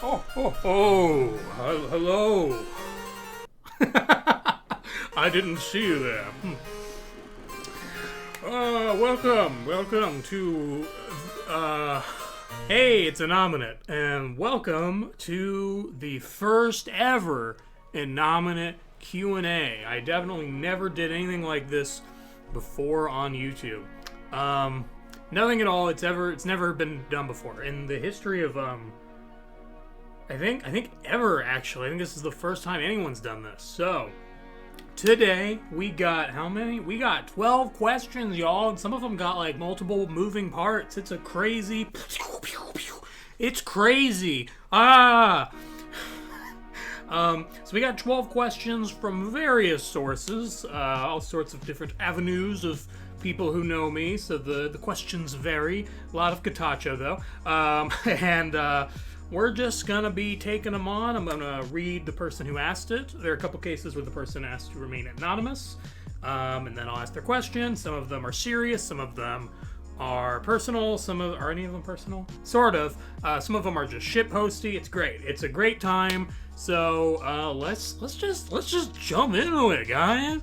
Hello. I didn't see you there. Welcome to, hey, it's Innominate, and welcome to the first ever Innominate Q&A. I definitely never did anything like this before on YouTube. Nothing at all. It's never been done before in the history of I think ever, actually. I think this is the first time anyone's done this. So today we got how many? We got 12 questions, y'all, and some of them got like multiple moving parts. It's crazy. So we got 12 questions from various sources, all sorts of different avenues of people who know me, so the questions vary. A lot of Kitacho, though. We're just gonna be taking them on. I'm gonna read the person who asked it. There are a couple cases where the person asked to remain anonymous, and then I'll ask their question. Some of them are serious, some of them are personal, are any of them personal? Sort of. Some of them are just shitposty. It's great. It's a great time. So let's just jump into it, guys.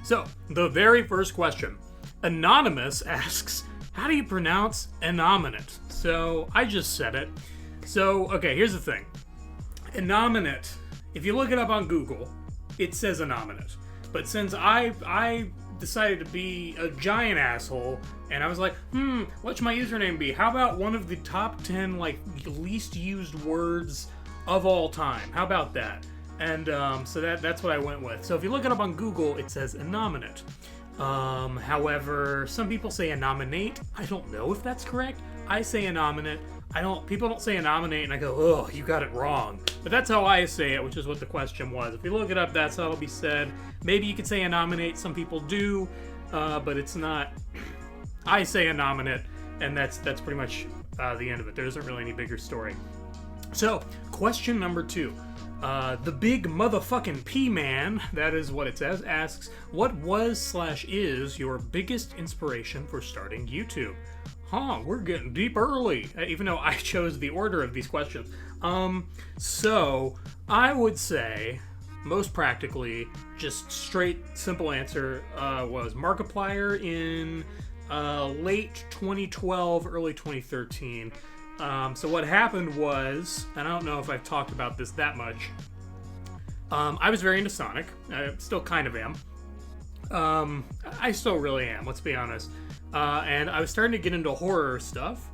So the very first question, Anonymous asks, how do you pronounce innominate? So I just said it. So okay, here's the thing. Innominate, if you look it up on Google, it says innominate. But since I decided to be a giant asshole, and I was like, what should my username be? How about one of the top 10 like least used words of all time? How about that? And so that's what I went with. So if you look it up on Google, it says innominate. However, some people say innominate. I don't know if that's correct. I say innominate. People don't say innominate, and I go, oh, you got it wrong. But that's how I say it, which is what the question was. If you look it up, that's how it'll be said. Maybe you could say innominate. Some people do, but it's not. I say innominate, and that's pretty much the end of it. There isn't really any bigger story. So, question number 2. The big motherfucking P-Man, that is what it says, asks, what was/is your biggest inspiration for starting YouTube? We're getting deep early, even though I chose the order of these questions. So I would say, most practically, just straight, simple answer, was Markiplier in late 2012, early 2013. So what happened was, and I don't know if I've talked about this that much, I was very into Sonic. I still kind of am. I still really am, let's be honest. And I was starting to get into horror stuff.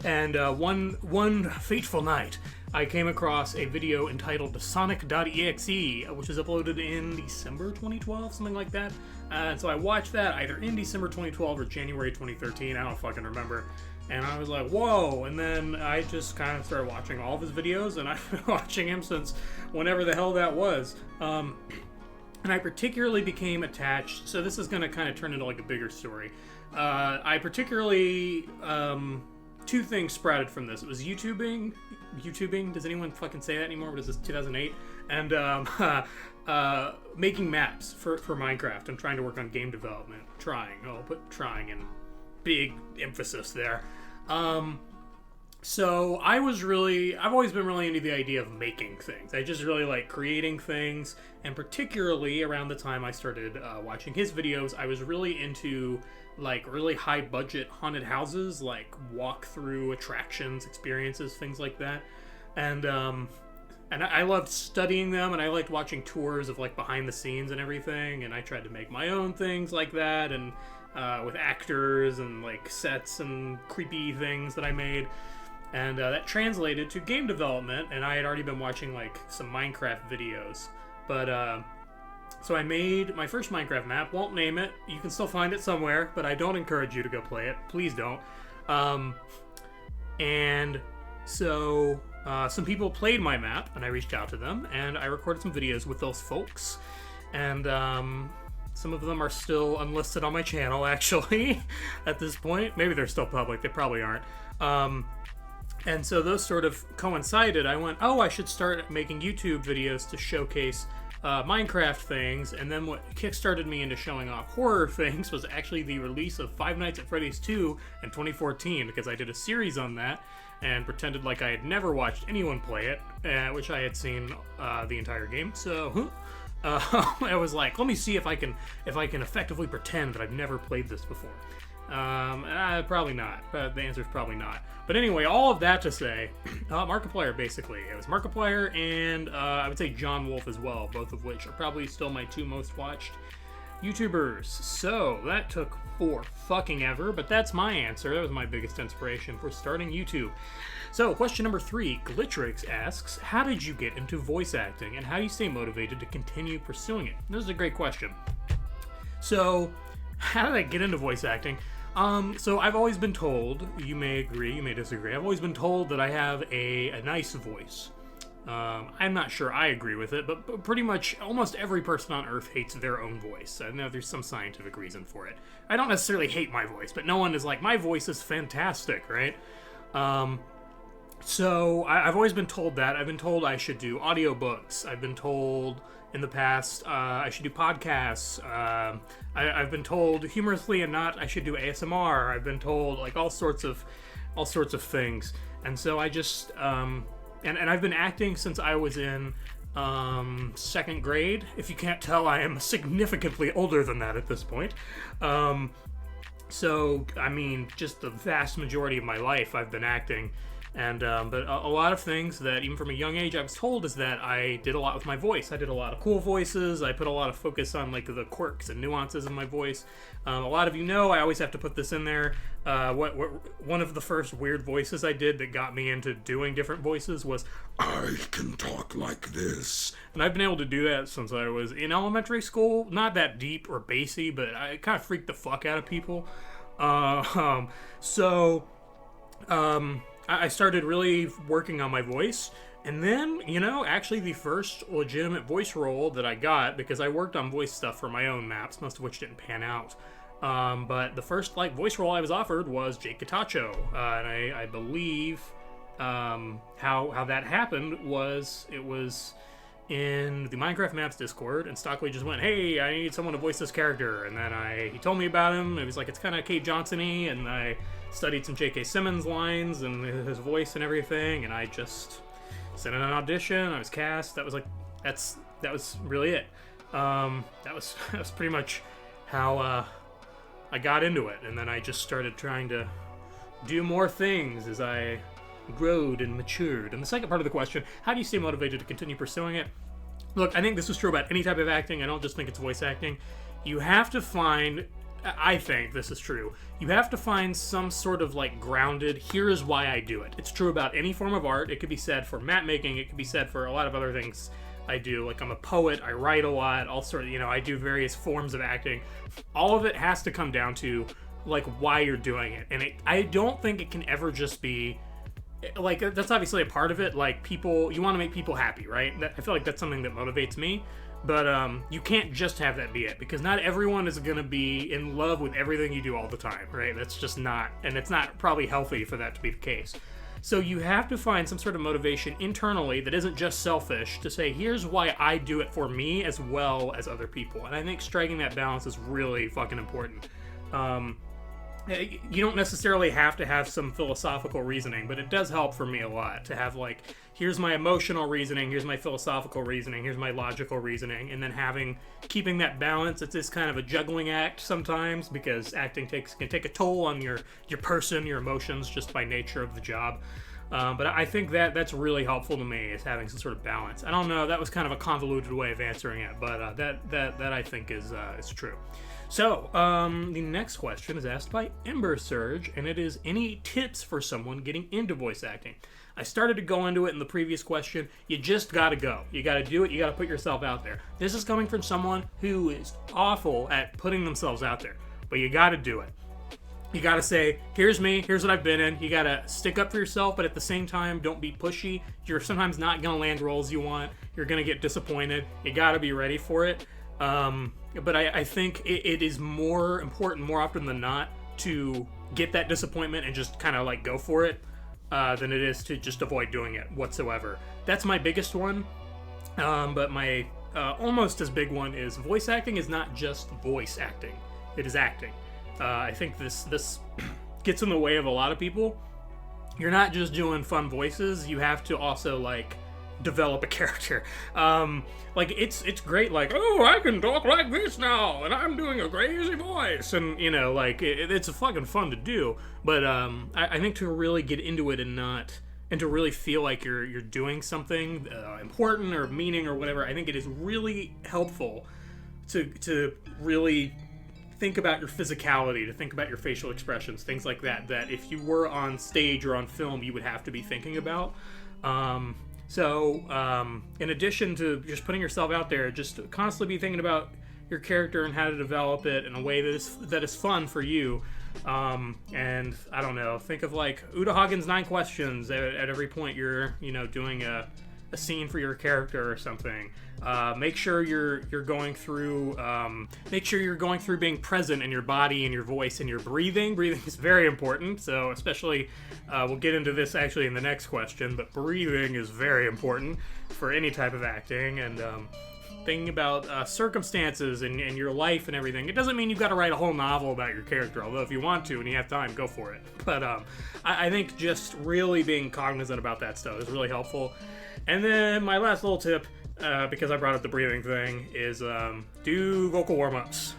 And one fateful night, I came across a video entitled Sonic.exe, which was uploaded in December 2012, something like that. And so I watched that either in December 2012 or January 2013. I don't fucking remember. And I was like, whoa. And then I just kind of started watching all of his videos, and I've been watching him since whenever the hell that was. And I particularly became attached, so this is going to kind of turn into like a bigger story. I particularly, 2 things sprouted from this. It was YouTubing, does anyone fucking say that anymore? What is this, 2008? And making maps for Minecraft. I'm trying to work on game development. I'll put trying in big emphasis there. So I've always been really into the idea of making things. I just really like creating things, and particularly around the time I started watching his videos, I was really into like really high budget haunted houses, like walk-through attractions, experiences, things like that. And I loved studying them, and I liked watching tours of like behind the scenes and everything, and I tried to make my own things like that, and with actors and like sets and creepy things that I made. And that translated to game development, and I had already been watching like some Minecraft videos. But so I made my first Minecraft map. Won't name it. You can still find it somewhere, but I don't encourage you to go play it. Please don't. And so some people played my map, and I reached out to them, and I recorded some videos with those folks. And some of them are still unlisted on my channel, actually, at this point. Maybe they're still public. They probably aren't. And so those sort of coincided. I went, I should start making YouTube videos to showcase Minecraft things, and then what kickstarted me into showing off horror things was actually the release of Five Nights at Freddy's 2 in 2014, because I did a series on that and pretended like I had never watched anyone play it, which I had seen the entire game. So I was like, let me see if I can effectively pretend that I've never played this before. Probably not. The answer is probably not. But anyway, all of that to say, Markiplier, basically. It was Markiplier and I would say John Wolf as well, both of which are probably still my two most watched YouTubers. So, that took fucking ever, but that's my answer. That was my biggest inspiration for starting YouTube. So, question number 3, Glittrix asks, how did you get into voice acting, and how do you stay motivated to continue pursuing it? This is a great question. So, how did I get into voice acting? So I've always been told, you may agree, you may disagree, I've always been told that I have a nice voice. I'm not sure I agree with it, but pretty much almost every person on Earth hates their own voice. I know there's some scientific reason for it. I don't necessarily hate my voice, but no one is like, my voice is fantastic, right? So I've always been told that. I've been told I should do audiobooks. I've been told in the past I should do podcasts. I've been told, humorously and not, I should do ASMR. I've been told like all sorts of things. And so I just and I've been acting since I was in second grade. If you can't tell, I am significantly older than that at this point. So I mean, just the vast majority of my life I've been acting. And but a lot of things that even from a young age I was told is that I did a lot with my voice. I did a lot of cool voices. I put a lot of focus on like the quirks and nuances of my voice. A lot of you know I always have to put this in there. One of the first weird voices I did that got me into doing different voices was, I can talk like this. And I've been able to do that since I was in elementary school. Not that deep or bassy, but I kind of freaked the fuck out of people. I started really working on my voice, and then, you know, actually the first legitimate voice role that I got, because I worked on voice stuff for my own maps, most of which didn't pan out, but the first, like, voice role I was offered was Jake Kitacho, and I believe how that happened was, it was in the Minecraft Maps Discord, and Stockley just went, hey, I need someone to voice this character, and then he told me about him. It was like, it's kind of Kate Johnson-y, and I studied some J.K. Simmons lines and his voice and everything, and I just sent in an audition. I was cast. That was really it. That was pretty much how I got into it, and then I just started trying to do more things as I growed and matured. And the second part of the question, how do you stay motivated to continue pursuing it? Look, I think this is true about any type of acting. I don't just think it's voice acting. You have to find, I think this is true, you have to find some sort of like grounded, here is why I do it. It's true about any form of art. It could be said for map making. It could be said for a lot of other things I do. Like, I'm a poet, I write a lot, all sort of, you know, I do various forms of acting. All of it has to come down to like why you're doing it. And I don't think it can ever just be like, that's obviously a part of it, like people, you want to make people happy, right? I feel like that's something that motivates me, but you can't just have that be it, because not everyone is going to be in love with everything you do all the time, right? That's just not, and it's not probably healthy for that to be the case. So you have to find some sort of motivation internally that isn't just selfish to say, here's why I do it for me as well as other people. And I think striking that balance is really fucking important. You don't necessarily have to have some philosophical reasoning, but it does help for me a lot to have like, here's my emotional reasoning, here's my philosophical reasoning, here's my logical reasoning, and then keeping that balance. It's this kind of a juggling act sometimes, because acting can take a toll on your person, your emotions, just by nature of the job. But I think that's really helpful to me, is having some sort of balance. I don't know, that was kind of a convoluted way of answering it, but that I think is true. So, the next question is asked by Ember Surge, and it is, any tips for someone getting into voice acting? I started to go into it in the previous question. You just gotta go. You gotta do it. You gotta put yourself out there. This is coming from someone who is awful at putting themselves out there, but you gotta do it. You gotta say, here's me, here's what I've been in. You gotta stick up for yourself, but at the same time, don't be pushy. You're sometimes not gonna land roles you want. You're gonna get disappointed. You gotta be ready for it. But I think it is more important, more often than not, to get that disappointment and just kind of like go for it, than it is to just avoid doing it whatsoever. That's my biggest one. But my almost as big one is voice acting is not just voice acting. It is acting. I think this gets in the way of a lot of people. You're not just doing fun voices. You have to also, like, develop a character. It's great, like, oh, I can talk like this now, and I'm doing a crazy voice, and, you know, like, it's fucking fun to do, but, I think to really get into it and to really feel like you're doing something important or meaning or whatever, I think it is really helpful to really think about your physicality, to think about your facial expressions, things like that if you were on stage or on film, you would have to be thinking about. In addition to just putting yourself out there, just constantly be thinking about your character and how to develop it in a way that is fun for you. And I don't know, think of like Uta Hagen's 9 questions at every point you're, you know, doing a scene for your character or something. Make sure you're going through being present in your body and your voice and your breathing. Breathing is very important. So especially, we'll get into this actually in the next question, but breathing is very important for any type of acting. And thinking about circumstances and your life and everything. It doesn't mean you've got to write a whole novel about your character, although if you want to and you have time, go for it. But I think just really being cognizant about that stuff is really helpful. And then my last little tip, because I brought up the breathing thing, is do vocal warm-ups.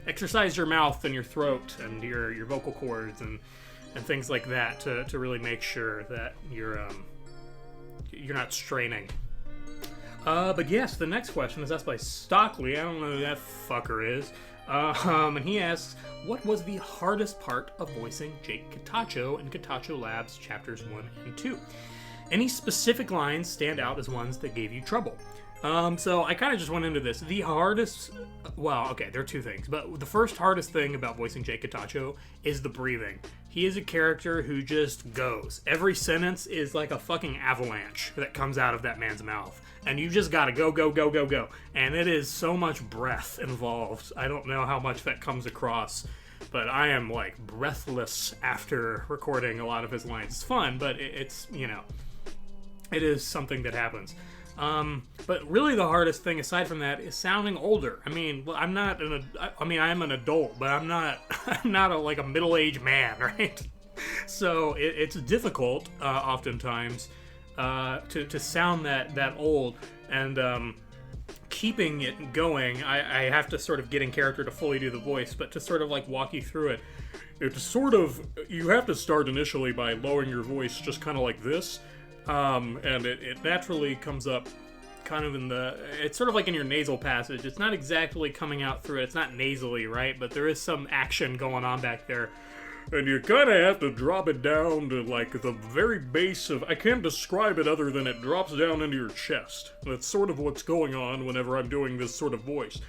Exercise your mouth and your throat and your vocal cords and things like that to really make sure that you're not straining. But yes, the next question is asked by Stockley. I don't know who that fucker is. And he asks, what was the hardest part of voicing Jake Kitacho in Kitacho Labs Chapters 1 and 2? Any specific lines stand out as ones that gave you trouble? So I kind of just went into this. The hardest, well, okay, there are 2 things, but the first hardest thing about voicing Jake Kitacho is the breathing. He is a character who just goes. Every sentence is like a fucking avalanche that comes out of that man's mouth. And you just gotta go, go, go, go, go. And it is so much breath involved. I don't know how much that comes across, but I am like breathless after recording a lot of his lines. It's fun, but it's, you know, it is something that happens. But really the hardest thing aside from that is sounding older. I mean, I'm an adult, but I'm not like a middle-aged man, right? So it's difficult, oftentimes, to sound that old, and keeping it going, I have to sort of get in character to fully do the voice, but to sort of like walk you through it, it's sort of, you have to start initially by lowering your voice just kind of like this. And it naturally comes up kind of it's sort of like in your nasal passage. It's not exactly coming out through it. It's not nasally, right? But there is some action going on back there. And you kind of have to drop it down to like the very base of, I can't describe it other than it drops down into your chest. That's sort of what's going on whenever I'm doing this sort of voice.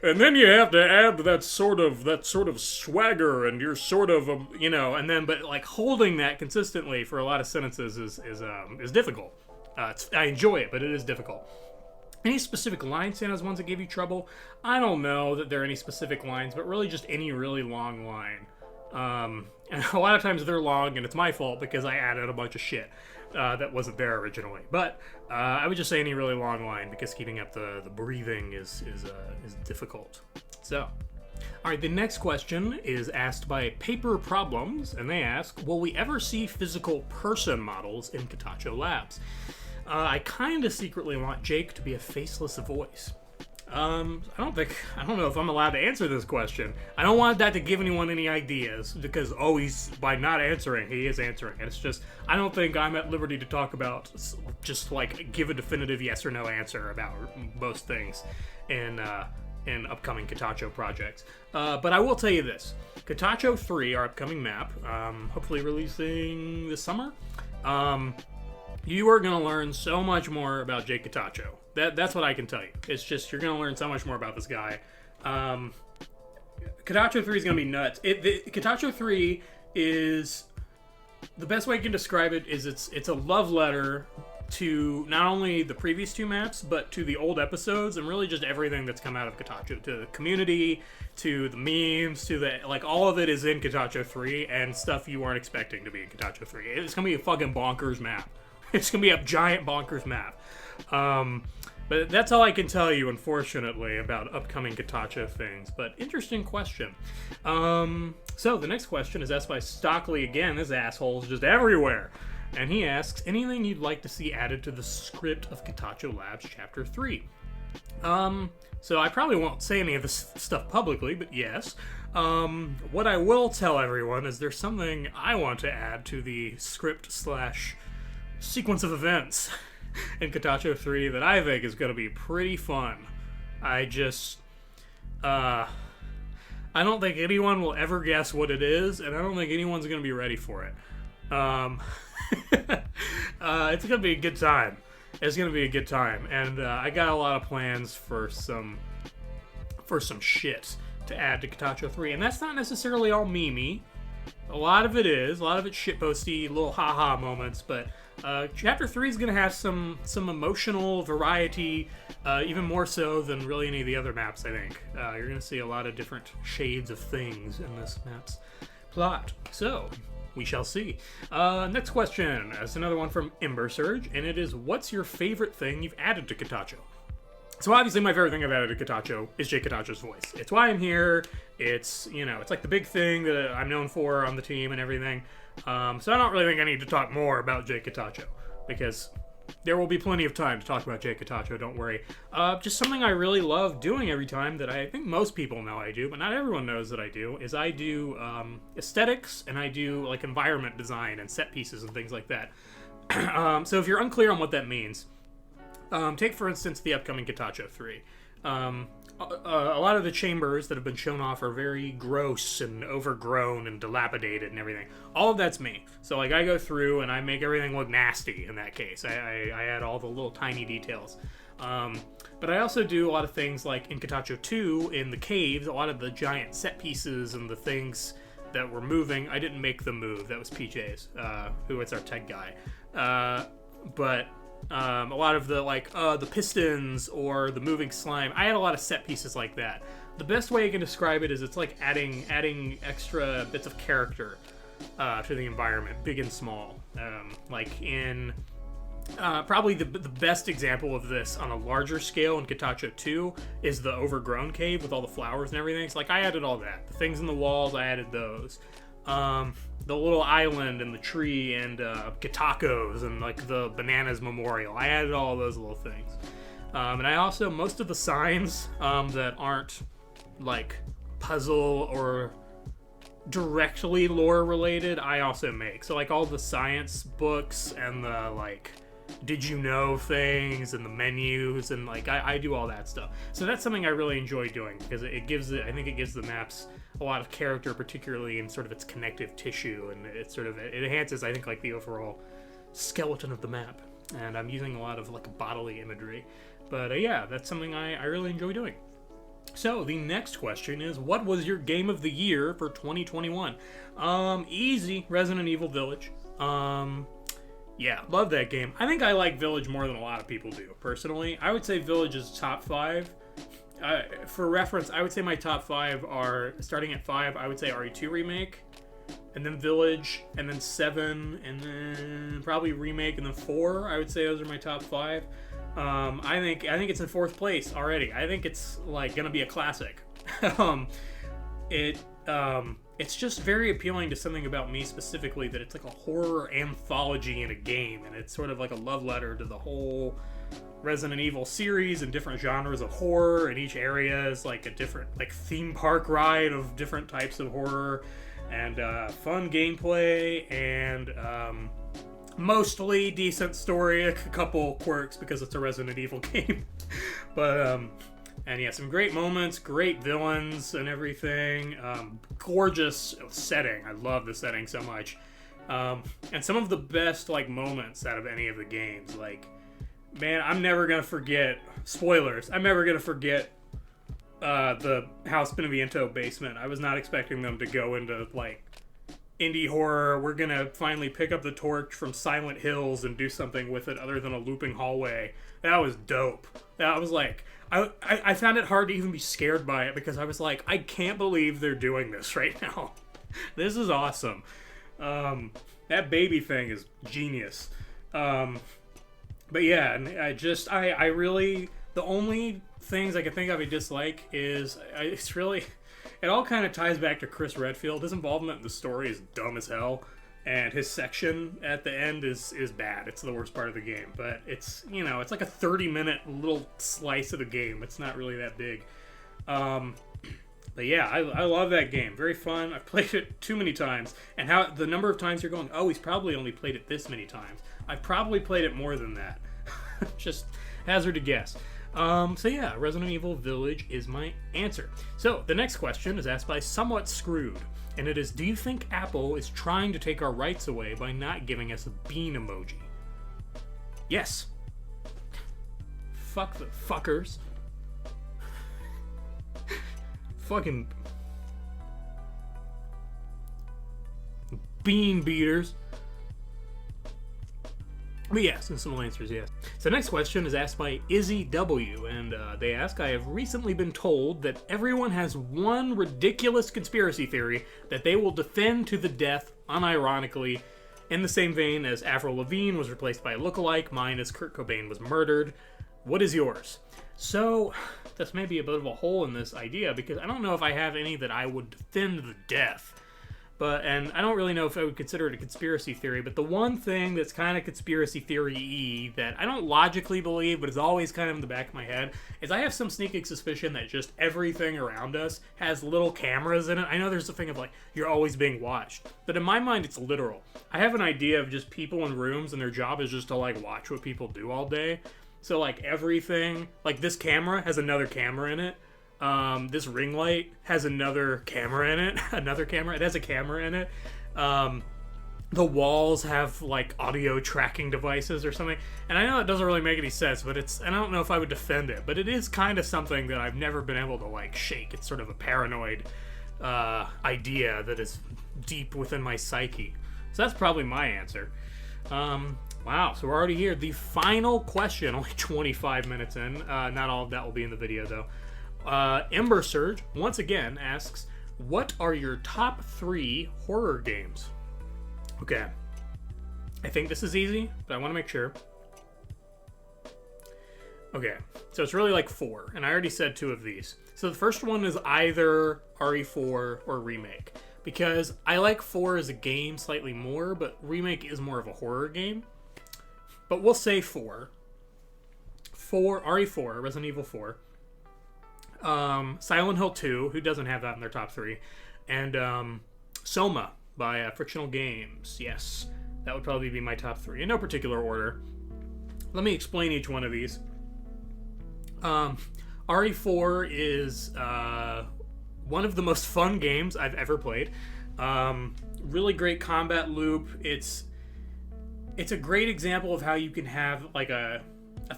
And then you have to add that sort of swagger, and you're sort of, you know, and then, but like holding that consistently for a lot of sentences is difficult. I enjoy it, but it is difficult. Any specific line stand as ones that gave you trouble? I don't know that there are any specific lines, but really just any really long line. And a lot of times they're long, and it's my fault because I added a bunch of shit that wasn't there originally. But I would just say any really long line, because keeping up the breathing is difficult. So, all right, the next question is asked by Paper Problems, and they ask, will we ever see physical person models in Kitacho Labs? I kind of secretly want Jake to be a faceless voice. I don't know if I'm allowed to answer this question. I don't want that to give anyone any ideas, because, by not answering, he is answering. And it's just, I don't think I'm at liberty to talk about, just like, give a definitive yes or no answer about most things in upcoming Kitacho projects. But I will tell you this. Kitacho 3, our upcoming map, hopefully releasing this summer, you are going to learn so much more about Jake Kitacho. That's what I can tell you. It's just, you're going to learn so much more about this guy. Kitacho 3 is going to be nuts. Kitacho 3 is, the best way I can describe it is it's a love letter to not only the previous 2 maps, but to the old episodes, and really just everything that's come out of Kitacho, to the community, to the memes, to the, like, all of it is in Kitacho 3, and stuff you weren't expecting to be in Kitacho 3. It's going to be a fucking bonkers map. It's going to be a giant bonkers map. But that's all I can tell you, unfortunately, about upcoming Kitacho things. But interesting question. So the next question is asked by Stockley again. This asshole's just everywhere. And he asks, anything you'd like to see added to the script of Kitacho Labs Chapter 3? So I probably won't say any of this stuff publicly, but yes. What I will tell everyone is there's something I want to add to the script / sequence of events in Kitacho 3 that I think is going to be pretty fun. I don't think anyone will ever guess what it is, and I don't think anyone's going to be ready for it. It's going to be a good time. It's going to be a good time, and I got a lot of plans for some shit to add to Kitacho 3, and that's not necessarily all meme-y. A lot of it shitposty, little haha moments, but Chapter 3 is going to have some emotional variety, even more so than really any of the other maps, I think. You're going to see a lot of different shades of things in this map's plot. So, we shall see. Next question is another one from Ember Surge, and it is, what's your favorite thing you've added to Kitacho? So obviously my favorite thing I've added to Kitacho is Jay Kitacho's voice. It's why I'm here. It's, it's like the big thing that I'm known for on the team and everything. So I don't really think I need to talk more about Jay Kitacho, because there will be plenty of time to talk about Jay Kitacho, don't worry. Just something I really love doing every time that I think most people know I do, but not everyone knows that I do, is I do aesthetics, and I do like environment design and set pieces and things like that. So if you're unclear on what that means, take, for instance, the upcoming Kitacho 3. A lot of the chambers that have been shown off are very gross and overgrown and dilapidated and everything. All of that's me. So, like, I go through and I make everything look nasty in that case. I add all the little tiny details. But I also do a lot of things like in Kitacho 2, in the caves, a lot of the giant set pieces and the things that were moving, I didn't make them move. That was PJ's, who is our tech guy. But a lot of the pistons or the moving slime, I had a lot of set pieces like that. The best way I can describe it is it's like adding extra bits of character to the environment, big and small. Like in probably the best example of this on a larger scale in Kitacho 2 is the overgrown cave with all the flowers and everything. So like I added all that. The things in the walls, I added those. The little island and the tree and Kitachos and like the bananas memorial. I added all those little things. And I also, most of the signs that aren't like puzzle or directly lore related, I also make. So like all the science books and the like did you know things and the menus and like I do all that stuff. So that's something I really enjoy doing because I think it gives the maps a lot of character, particularly in sort of its connective tissue, and it enhances, I think, like the overall skeleton of the map. And I'm using a lot of like bodily imagery, but yeah, that's something I really enjoy doing. So the next question is, what was your game of the year for 2021? Easy, Resident Evil Village. Yeah, love that game. I think I like Village more than a lot of people do, personally. I would say Village is top 5. For reference, I would say my top 5 are, starting at 5, I would say RE2 Remake, and then Village, and then 7, and then probably Remake, and then 4. I would say those are my top 5. I think it's in 4th place already. I think it's like gonna be a classic. It's just very appealing to something about me specifically, that it's like a horror anthology in a game, and it's sort of like a love letter to the whole Resident Evil series and different genres of horror, and each area is like a different like theme park ride of different types of horror, and fun gameplay, and mostly decent story, a couple quirks because it's a Resident Evil game. But and yeah, some great moments, great villains and everything. Gorgeous setting. I love the setting so much. And some of the best like moments out of any of the games. Like, man, I'm never gonna forget, spoilers, I'm never gonna forget the House Beneviento basement. I was not expecting them to go into like indie horror. We're gonna finally pick up the torch from Silent Hills and do something with it other than a looping hallway. That was dope. That was like, I found it hard to even be scared by it because I was like, I can't believe they're doing this right now. This is awesome. That baby thing is genius. But yeah, and I The only things I can think of I dislike is it's really, it all kind of ties back to Chris Redfield. His involvement in the story is dumb as hell, and his section at the end is bad. It's the worst part of the game, but it's, you know, it's like a 30-minute little slice of the game. It's not really that big. But yeah, I love that game. Very fun. I've played it too many times. And how the number of times you're going, oh, he's probably only played it this many times. I've probably played it more than that. Just hazard to guess. So yeah, Resident Evil Village is my answer. So the next question is asked by Somewhat Screwed. And it is, do you think Apple is trying to take our rights away by not giving us a bean emoji? Yes. Fuck the fuckers. Fucking bean beaters. But yes, and some answers, yes. So the next question is asked by Izzy W, and they ask, I have recently been told that everyone has one ridiculous conspiracy theory that they will defend to the death, unironically, in the same vein as Avril Lavigne was replaced by a lookalike, mine is Kurt Cobain was murdered. What is yours? So, that's maybe a bit of a hole in this idea, because I don't know if I have any that I would defend to the death. And I don't really know if I would consider it a conspiracy theory, but the one thing that's kind of conspiracy theory-y that I don't logically believe, but is always kind of in the back of my head, is I have some sneaking suspicion that just everything around us has little cameras in it. I know there's a thing of, like, you're always being watched, but in my mind, it's literal. I have an idea of just people in rooms, and their job is just to, like, watch what people do all day. So, like, everything, like, this camera has another camera in it. This ring light has another camera in it. It has a camera in it. The walls have, like, audio tracking devices or something. And I know it doesn't really make any sense, but I don't know if I would defend it. But it is kind of something that I've never been able to, like, shake. It's sort of a paranoid idea that is deep within my psyche. So that's probably my answer. Wow, so we're already here. The final question, only 25 minutes in. Not all of that will be in the video, though. Ember Surge, once again, asks, what are your top 3 horror games? Okay. I think this is easy, but I want to make sure. Okay, so it's really like 4, and I already said 2 of these. So the first one is either RE4 or Remake, because I like 4 as a game slightly more, but Remake is more of a horror game. But we'll say 4. RE4, Resident Evil 4. Silent Hill 2, who doesn't have that in their top 3, and Soma by Frictional Games. Yes, that would probably be my top 3 in no particular order. Let me explain each one of these. RE4 is one of the most fun games I've ever played. Really great combat loop. It's a great example of how you can have like a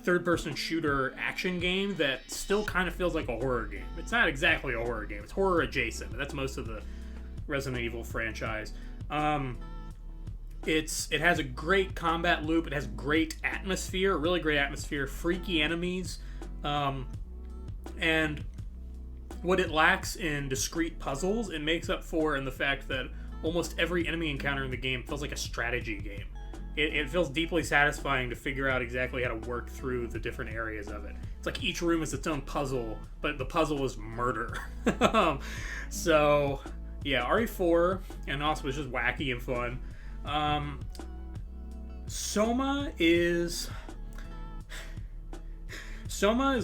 third-person shooter action game that still kind of feels like a horror game. It's not exactly a horror game. It's horror adjacent, but that's most of the Resident Evil franchise. It has a great combat loop. It has great atmosphere, really great atmosphere, freaky enemies, and what it lacks in discrete puzzles, it makes up for in the fact that almost every enemy encounter in the game feels like a strategy game. It feels deeply satisfying to figure out exactly how to work through the different areas of it. It's like each room is its own puzzle, but the puzzle is murder. So, yeah, RE4, and also it's just wacky and fun. Soma is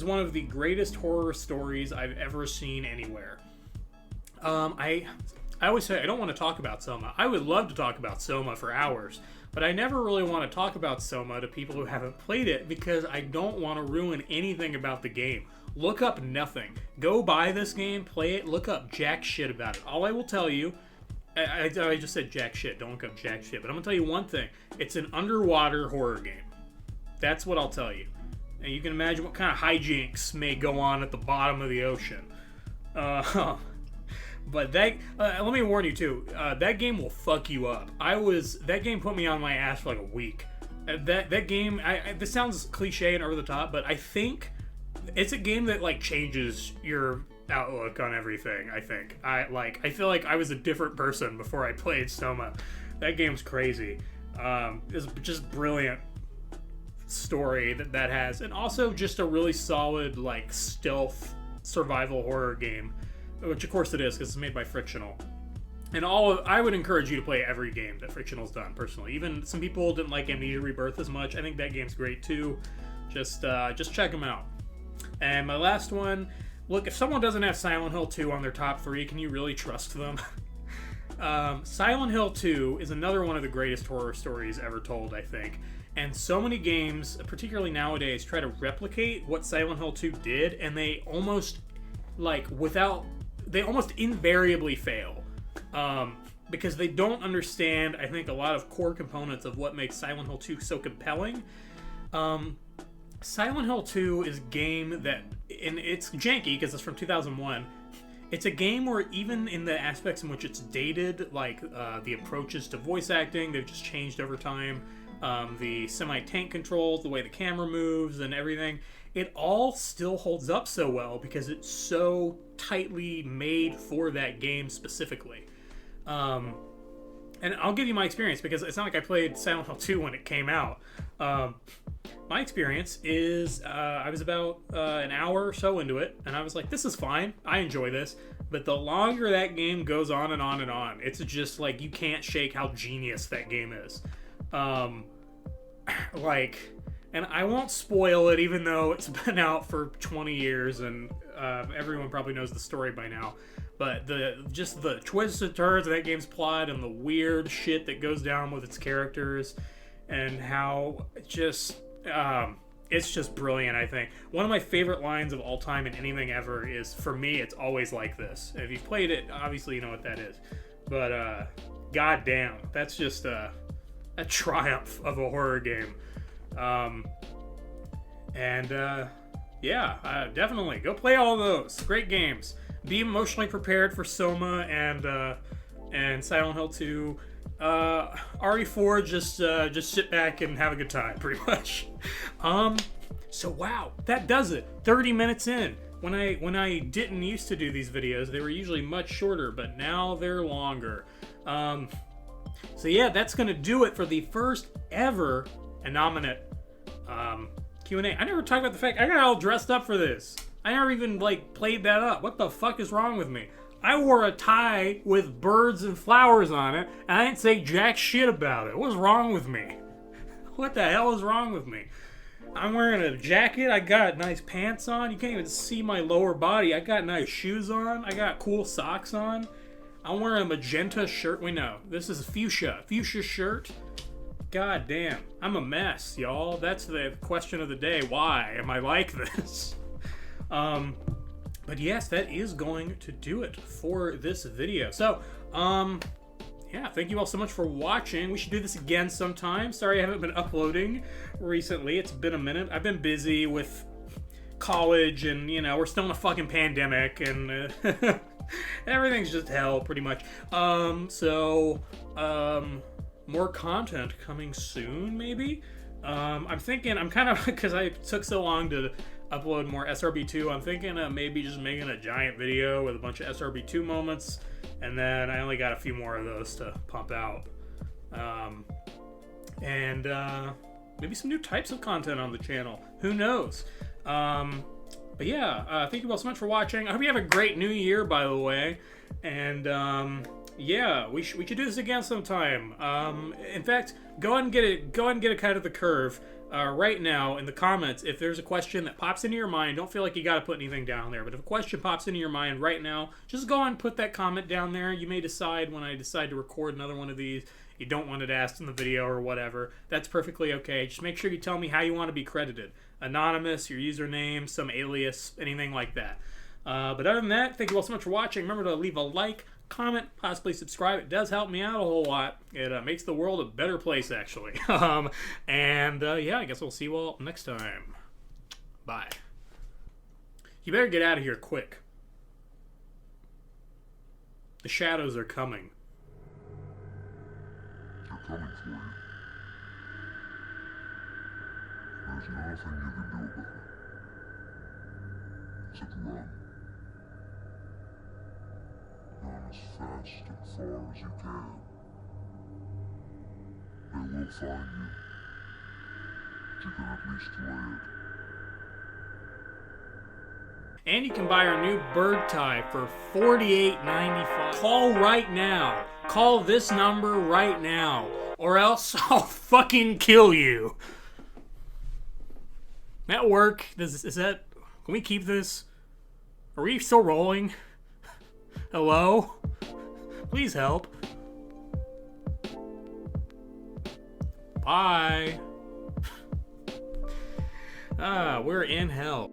one of the greatest horror stories I've ever seen anywhere. I always say I don't want to talk about Soma. I would love to talk about Soma for hours, but I never really want to talk about Soma to people who haven't played it because I don't want to ruin anything about the game. Look up nothing. Go buy this game, play it, look up jack shit about it. All I will tell you, I just said jack shit, don't look up jack shit, but I'm going to tell you one thing. It's an underwater horror game. That's what I'll tell you. And you can imagine what kind of hijinks may go on at the bottom of the ocean. But let me warn you too, that game will fuck you up. That game put me on my ass for like a week. That game, this sounds cliche and over the top, but I think it's a game that like changes your outlook on everything. I think I feel like I was a different person before I played Soma. That game's crazy. It's just brilliant. story that has, and also just a really solid like stealth survival horror game, which of course it is because it's made by Frictional. And I would encourage you to play every game that Frictional's done, personally. Even some people didn't like Amnesia Rebirth as much. I think that game's great too. Just check them out. And my last one, look, if someone doesn't have Silent Hill 2 on their top 3, can you really trust them? Silent Hill 2 is another one of the greatest horror stories ever told, I think. And so many games, particularly nowadays, try to replicate what Silent Hill 2 did, and they almost, they almost invariably fail. Because they don't understand, I think, a lot of core components of what makes Silent Hill 2 so compelling. Silent Hill 2 is a game that, and it's janky because it's from 2001, it's a game where even in the aspects in which it's dated, like the approaches to voice acting, they've just changed over time, the semi-tank controls, the way the camera moves and everything, it all still holds up so well because it's so tightly made for that game specifically. And I'll give you my experience because it's not like I played Silent Hill 2 when it came out. My experience is I was about an hour or so into it, and I was like, this is fine. I enjoy this. But the longer that game goes on and on and on, it's just like you can't shake how genius that game is. And I won't spoil it even though it's been out for 20 years and everyone probably knows the story by now. But the twists and turns of that game's plot and the weird shit that goes down with its characters and how it's just brilliant, I think. One of my favorite lines of all time in anything ever is, for me, it's always like this. If you've played it, obviously you know what that is. But goddamn, that's just a triumph of a horror game. Definitely go play all those great games. Be emotionally prepared for Soma and Silent Hill 2. RE4, just sit back and have a good time, pretty much. So wow, that does it. 30 minutes in. When I didn't used to do these videos, they were usually much shorter, but now they're longer. So yeah, that's gonna do it for the first ever Innominate Q&A. I never talked about the fact I got all dressed up for this. I never even played that up. What the fuck is wrong with me? I wore a tie with birds and flowers on it, and I didn't say jack shit about it. What's wrong with me? What the hell is wrong with me? I'm wearing a jacket. I got nice pants on. You can't even see my lower body. I got nice shoes on. I got cool socks on. I'm wearing a magenta shirt. Wait, no. This is fuchsia. Fuchsia shirt. God damn. I'm a mess, y'all. That's the question of the day. Why am I like this? But yes, that is going to do it for this video. So, yeah, thank you all so much for watching. We should do this again sometime. Sorry I haven't been uploading recently. It's been a minute. I've been busy with college and, we're still in a fucking pandemic and everything's just hell, pretty much. More content coming soon, maybe? I'm thinking, because I took so long to upload more SRB2, I'm thinking of maybe just making a giant video with a bunch of SRB2 moments, and then I only got a few more of those to pump out. Maybe some new types of content on the channel. Who knows? But yeah, thank you all so much for watching. I hope you have a great new year, by the way. And yeah, we should do this again sometime. In fact, go ahead and get a cut of the curve. Right now in the comments, if there's a question that pops into your mind, don't feel like you got to put anything down there, but if a question pops into your mind right now, just go and put that comment down there. You may decide when I decide to record another one of these, you don't want it asked in the video or whatever. That's perfectly okay. Just make sure you tell me how you want to be credited. Anonymous, your username, some alias, anything like that. But other than that, thank you all so much for watching. Remember to leave a like, comment, possibly subscribe. It does help me out a whole lot. It makes the world a better place, actually. Yeah, I guess we'll see you all next time. Bye. You better get out of here quick. The shadows are coming. They're coming for you. There's nothing you can do about it. Except run. Run as fast and far as you can. They will find you. you can at least lay it. And you can buy our new bird tie for $48.95. Call right now. Call this number right now. Or else I'll fucking kill you. That work? Is that... Can we keep this? Are we still rolling? Hello? Please help. Bye. We're in hell.